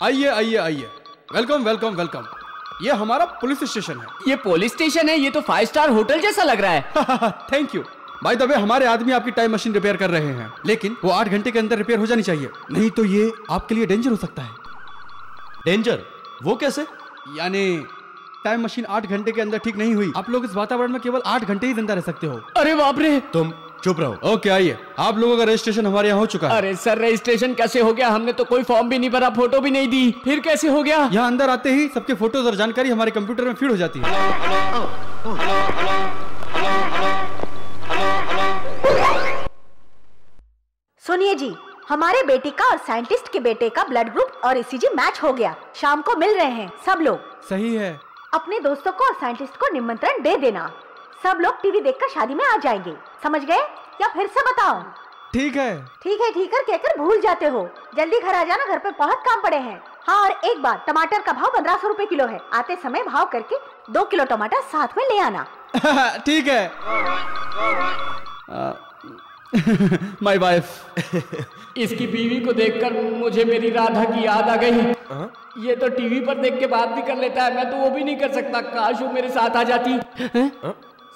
आइए आइए आइए, वेलकम वेलकम वेलकम। ये हमारा पुलिस स्टेशन है। ये पुलिस स्टेशन है? ये तो 5 स्टार होटल जैसा लग रहा है। Thank you. By the way, हमारे आदमी आपकी टाइम मशीन रिपेयर कर रहे हैं, लेकिन वो 8 घंटे के अंदर रिपेयर हो जानी चाहिए, नहीं तो ये आपके लिए डेंजर हो सकता है। डेंजर? वो कैसे? यानी टाइम मशीन 8 घंटे के अंदर ठीक नहीं हुई, आप लोग इस वातावरण में केवल 8 घंटे ही जिंदा रह सकते हो। अरे बाप रे। तुम चुप रहो। ओके आइए, आप लोगों का रजिस्ट्रेशन हमारे यहाँ हो चुका है। अरे सर, रजिस्ट्रेशन कैसे हो गया? हमने तो कोई फॉर्म भी नहीं भरा, फोटो भी नहीं दी, फिर कैसे हो गया? यहाँ अंदर आते ही सबके फोटोज और जानकारी हमारे कंप्यूटर में फीड हो जाती है। सुनिए जी, हमारे बेटी का और साइंटिस्ट के बेटे का ब्लड ग्रुप और ईसीजी मैच हो गया। शाम को मिल रहे हैं सब लोग। सही है। अपने दोस्तों को और साइंटिस्ट को निमंत्रण दे देना। सब लोग टीवी देखकर शादी में आ जाएंगे, समझ गए? या फिर से बताऊं? ठीक है ठीक है ठीक है कहकर भूल जाते हो। जल्दी घर आ जाना, घर पे बहुत काम पड़े हैं। हाँ, और एक बात, टमाटर का भाव 1500 रुपए किलो है। आते समय भाव करके 2 किलो टमाटर साथ में ले आना। ठीक है। My wife. इसकी बीवी को देखकर मुझे मेरी राधा की याद आ गई। ये तो टीवी पर देख के बात भी कर लेता है, मैं तो वो भी नहीं कर सकता। काश वो मेरे साथ आ जाती।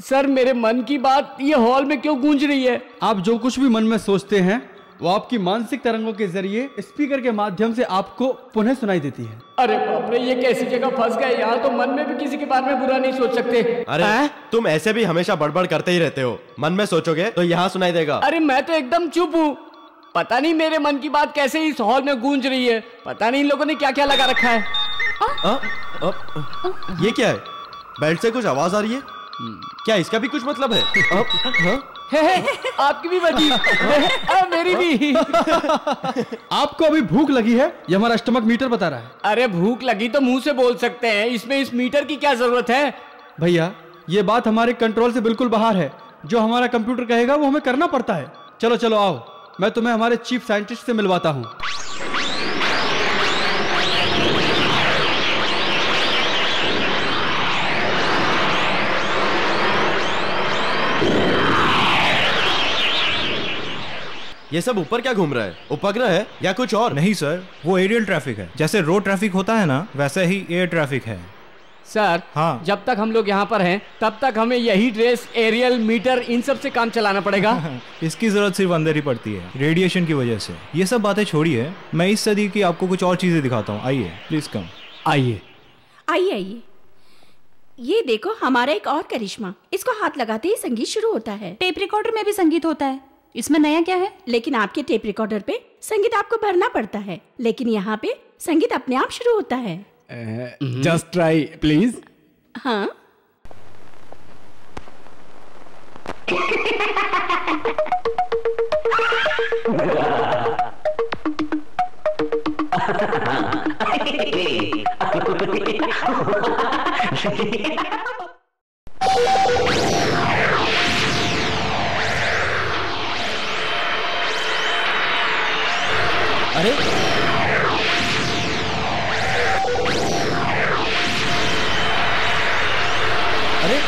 सर, मेरे मन की बात ये हॉल में क्यों गूंज रही है? आप जो कुछ भी मन में सोचते हैं वो आपकी मानसिक तरंगों के जरिए स्पीकर के माध्यम से आपको पुनः सुनाई देती है। अरे बाप रे, ये कैसी जगह फंस गए। यहाँ तो मन में भी किसी के बारे में बुरा नहीं सोच सकते। अरे तुम ऐसे भी हमेशा बड़बड़ करते ही रहते हो। मन में सोचोगे तो यहाँ सुनाई देगा। अरे मैं तो एकदम चुप हूँ। पता नहीं मेरे मन की बात कैसे इस हॉल में गूंज रही है। पता नहीं इन लोगों ने क्या क्या लगा रखा है। ये क्या है? बेल्ट से कुछ आवाज आ रही है। क्या इसका भी कुछ मतलब है? आपकी भी बची। मेरी भी। आपको अभी भूख लगी है, ये हमारा स्टमक मीटर बता रहा है। अरे भूख लगी तो मुंह से बोल सकते हैं, इसमें इस मीटर की क्या जरूरत है? भैया, ये बात हमारे कंट्रोल से बिल्कुल बाहर है। जो हमारा कंप्यूटर कहेगा वो हमें करना पड़ता है। चलो चलो आओ, मैं तुम्हें हमारे चीफ साइंटिस्ट से मिलवाता हूँ। ये सब ऊपर क्या घूम रहा है? उपग्रह है या कुछ और? नहीं सर, वो एरियल ट्रैफिक है। जैसे रोड ट्रैफिक होता है ना, वैसा ही एयर ट्रैफिक है। सर, हाँ, जब तक हम लोग यहाँ पर हैं तब तक हमें यही ड्रेस, एरियल, मीटर, इन सब से काम चलाना पड़ेगा। इसकी जरूरत सिर्फ अंदर ही पड़ती है, रेडिएशन की वजह से। ये सब बातें छोड़िए, मैं इस सदी की आपको कुछ और चीजें दिखाता हूँ। आइए प्लीज कम। आइए आइए आइए। ये देखो, हमारा एक और करिश्मा। इसको हाथ लगाते ही संगीत शुरू होता है। टेप रिकॉर्डर में भी संगीत होता है, इसमें नया क्या है? लेकिन आपके टेप रिकॉर्डर पे संगीत आपको भरना पड़ता है, लेकिन यहाँ पे संगीत अपने आप शुरू होता है। Just try please. हाँ, अरे अरे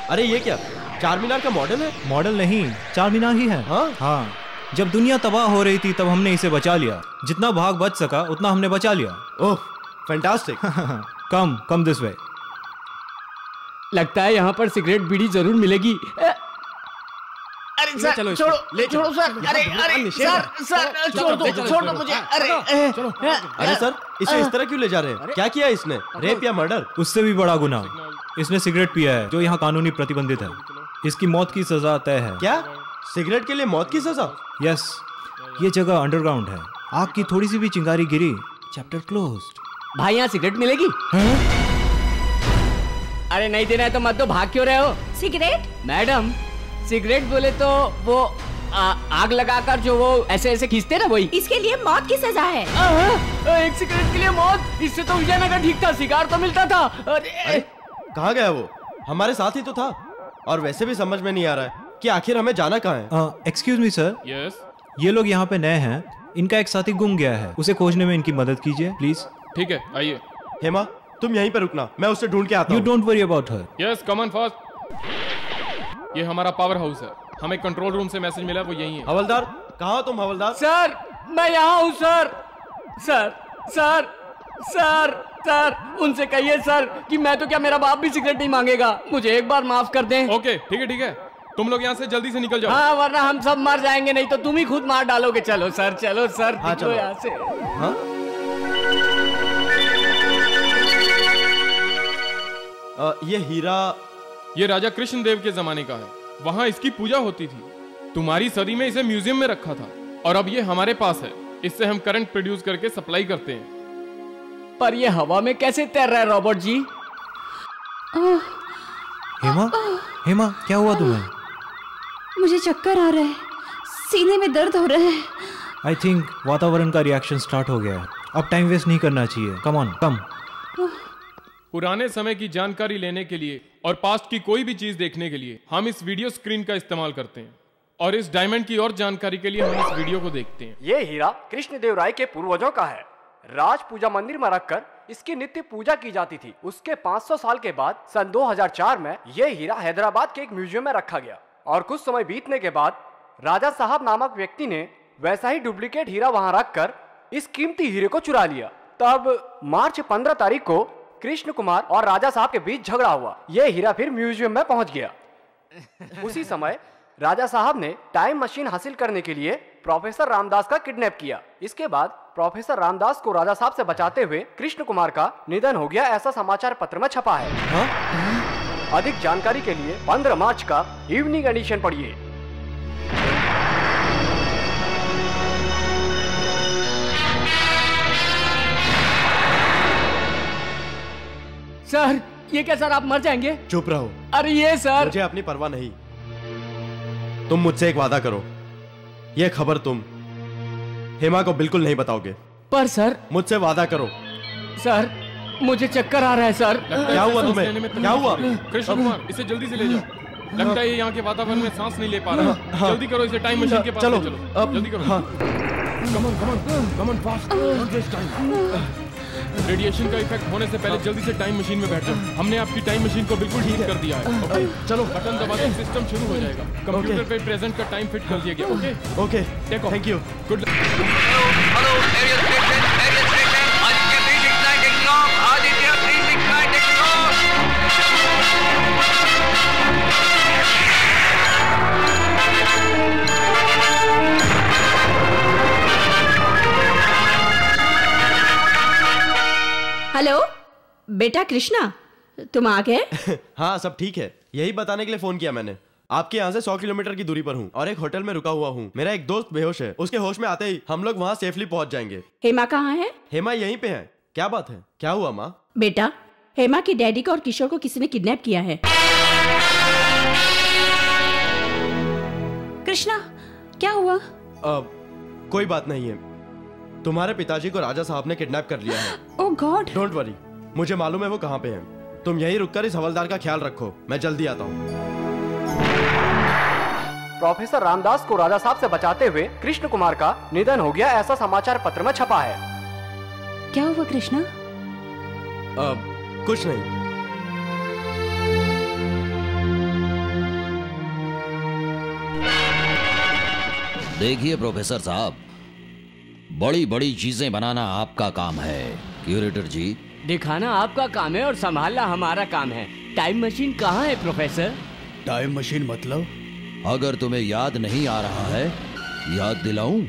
अरे ये क्या? चार मीनार का मॉडल है? मॉडल नहीं, चार मीनार ही है। हाँ, जब दुनिया तबाह हो रही थी तब हमने इसे बचा लिया। जितना भाग बच सका उतना हमने बचा लिया। ओह, फैंटास्टिक। Come this way. लगता है यहाँ पर सिगरेट बीड़ी जरूर मिलेगी। अरे सर, छोड़ो सर। अरे सर, छोड़ दो मुझे। अरे सर, इसे इस तरह क्यों ले जा रहे हैं? क्या किया इसने? रेप या मर्डर? उससे भी बड़ा गुनाह, इसने सिगरेट पिया है, जो यहाँ कानूनी प्रतिबंधित है। इसकी मौत की सजा तय है। क्या? सिगरेट के लिए मौत की सजा? यस, ये जगह अंडरग्राउंड है। आग की थोड़ी सी भी चिंगारी गिरी, चैप्टर क्लोज्ड। भाई, यहाँ सिगरेट मिलेगी? अरे नहीं देना है तो मत दो, भाग क्यों रहे हो? सिगरेट? मैडम, सिगरेट बोले तो वो आग लगाकर जो वो ऐसे ऐसे खींचते ना, वही। इसके लिए मौत की सजा है। एक सिगरेट के लिए मौत? इससे तो विजयनगर ठीक था, सिगार तो मिलता था। अरे कहाँ गया वो? हमारे साथ ही तो था। और वैसे भी समझ में नहीं आ रहा है कि आखिर हमें जाना कहाँ है। Excuse me sir. यस। ये लोग यहाँ पे नए हैं, इनका एक साथी गुम गया है, उसे खोजने में इनकी मदद कीजिए प्लीज। ठीक है, आइए। हेमा, तुम यहीं पर रुकना, मैं उससे ढूंढ के आता हूँ। You don't worry about her. Yes, come on fast. ये हमारा पावर हाउस है, हमें कंट्रोल रूम से मैसेज मिला, वो यही है। हवलदार, कहाँ हो तुम हवलदार? सर, मैं यहाँ हूँ sir. Sir sir sir sir उनसे कहिए सर कि मैं तो क्या मेरा बाप भी सिगरेट नहीं मांगेगा, मुझे एक बार माफ कर दें। ओके ठीक है, तुम लोग यहाँ से जल्दी से निकल जाओ। हाँ वरना हम सब मर जाएंगे, नहीं तो तुम ही खुद मार डालोगे। चलो सर, चलो सर, हाँ, चलो यहाँ से। हाँ? ये हीरा, ये राजा कृष्णदेव के जमाने का है, वहाँ इसकी पूजा होती थी। तुम्हारी सदी में इसे म्यूजियम में रखा था और अब ये हमारे पास है। इससे हम करंट प्रोड्यूस करके सप्लाई करते हैं। पर ये हवा में कैसे तैर रहा है रॉबर्ट जी? हेमा क्या हुआ तुम्हें? मुझे चक्कर आ रहा है, सीने में दर्द हो रहा है। आई थिंक वातावरण का रिएक्शन स्टार्ट हो गया है। अब टाइम वेस्ट नहीं करना चाहिए। कम ऑन, कम। पुराने समय की जानकारी लेने के लिए और पास्ट की कोई भी चीज देखने के लिए हम इस वीडियो स्क्रीन का इस्तेमाल करते हैं, और इस डायमंड की और जानकारी के लिए हम इस वीडियो को देखते हैं। ये हीरा कृष्णदेव राय के पूर्वजों का है। राज पूजा मंदिर में रखकर इसकी नित्य पूजा की जाती थी। उसके 500 साल के बाद सन 2004 में ये हीरा हैदराबाद के एक म्यूजियम में रखा गया, और कुछ समय बीतने के बाद राजा साहब नामक व्यक्ति ने वैसा ही डुप्लीकेट हीरा वहां रखकर इस कीमती हीरे को चुरा लिया। तब मार्च 15 तारीख को कृष्ण कुमार और राजा साहब के बीच झगड़ा हुआ। यह हीरा फिर म्यूजियम में पहुंच गया। उसी समय राजा साहब ने टाइम मशीन हासिल करने के लिए प्रोफेसर रामदास का किडनैप किया। इसके बाद प्रोफेसर रामदास को राजा साहब से बचाते हुए कृष्ण कुमार का निधन हो गया, ऐसा समाचार पत्र में छपा है। अधिक जानकारी के लिए 15 मार्च का इवनिंग एडिशन पढ़िए। सर ये क्या सर, आप मर जाएंगे? चुप रहो। अरे ये सर, मुझे अपनी परवाह नहीं। तुम मुझसे एक वादा करो, ये खबर तुम हेमा को बिल्कुल नहीं बताओगे। पर सर, मुझसे वादा करो। सर मुझे चक्कर आ रहा है सर। क्या हुआ तुम्हें? क्या हुआ? कृष्ण कुमार, इसे जल्दी से ले जाओ। लगता है ये यहाँ के वातावरण में सांस नहीं ले पा रहा। जल्दी करो, इसे टाइम मशीन के पास ले चलो। जल्दी करो। Come on, fast. Don't waste time. Radiation का इफेक्ट होने से पहले जल्दी से टाइम मशीन में बैठो। हमने आपकी टाइम मशीन को बिल्कुल ठीक कर दिया है। ओके, चलो बटन दबा दो, सिस्टम शुरू हो जाएगा। कंप्यूटर पे प्रेजेंट का टाइम फिट कर दिया गया। Okay okay, thank you. Good. Hello aerial station, Aditya 369 taking off, Aditya 369 taking off. Hello बेटा कृष्णा, तुम आ गए? हाँ सब ठीक है, यही बताने के लिए फोन किया मैंने। आपके यहाँ से 100 किलोमीटर की दूरी पर हूँ और एक होटल में रुका हुआ हूँ। मेरा एक दोस्त बेहोश है, उसके होश में आते ही हम लोग वहाँ सेफली पहुँच जाएंगे। हेमा कहाँ है? हेमा यहीं पे है। क्या बात है, क्या हुआ माँ? बेटा, हेमा के डैडी को और किशोर को किसी ने किडनैप किया है। कृष्णा क्या हुआ? कोई बात नहीं है, तुम्हारे पिताजी को राजा साहब ने किडनैप कर लिया है। ओह गॉड। डोंट वरी, मुझे मालूम है वो कहाँ पे हैं। तुम यहीं रुककर इस हवलदार का ख्याल रखो, मैं जल्दी आता हूँ। प्रोफेसर रामदास को राजा साहब से बचाते हुए कृष्ण कुमार का निधन हो गया, ऐसा समाचार पत्र में छपा है। क्या हुआ कृष्णा? कुछ नहीं। देखिए प्रोफेसर साहब, बड़ी बड़ी चीजें बनाना आपका काम है। क्यूरेटर जी, दिखाना आपका काम है और संभालना हमारा काम है। टाइम मशीन कहाँ है प्रोफेसर? टाइम मशीन मतलब? अगर तुम्हें याद नहीं आ रहा है, याद दिलाऊं?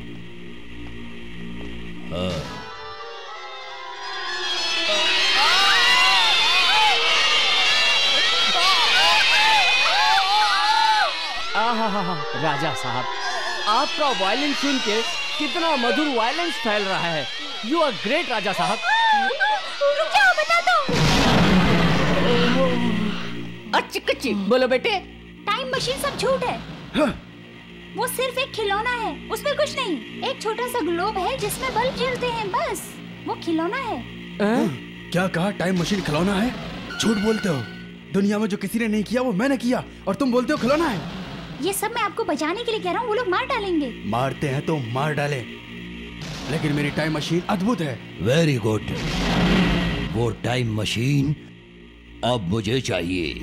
राजा साहब, आपका वायलेंस सुन के कितना मधुर वायलेंस फैल रहा है। यू आर ग्रेट राजा साहब। रुक जाओ, बता दो। अच्छी कच्ची बोलो बेटे। टाइम मशीन सब झूठ है। वो सिर्फ एक खिलौना है, उसमें कुछ नहीं। एक छोटा सा ग्लोब है जिसमें बल्ब जलते हैं, बस वो खिलौना है। क्या कहा? टाइम मशीन खिलौना है? झूठ बोलते हो। दुनिया में जो किसी ने नहीं किया वो मैंने किया, और तुम बोलते हो खिलौना है। ये सब मैं आपको बचाने के लिए कह रहा हूँ। वो लोग मार डालेंगे। मारते हैं तो मार डाले, लेकिन मेरी टाइम मशीन अद्भुत है। Very good. वो टाइम मशीन अब मुझे चाहिए।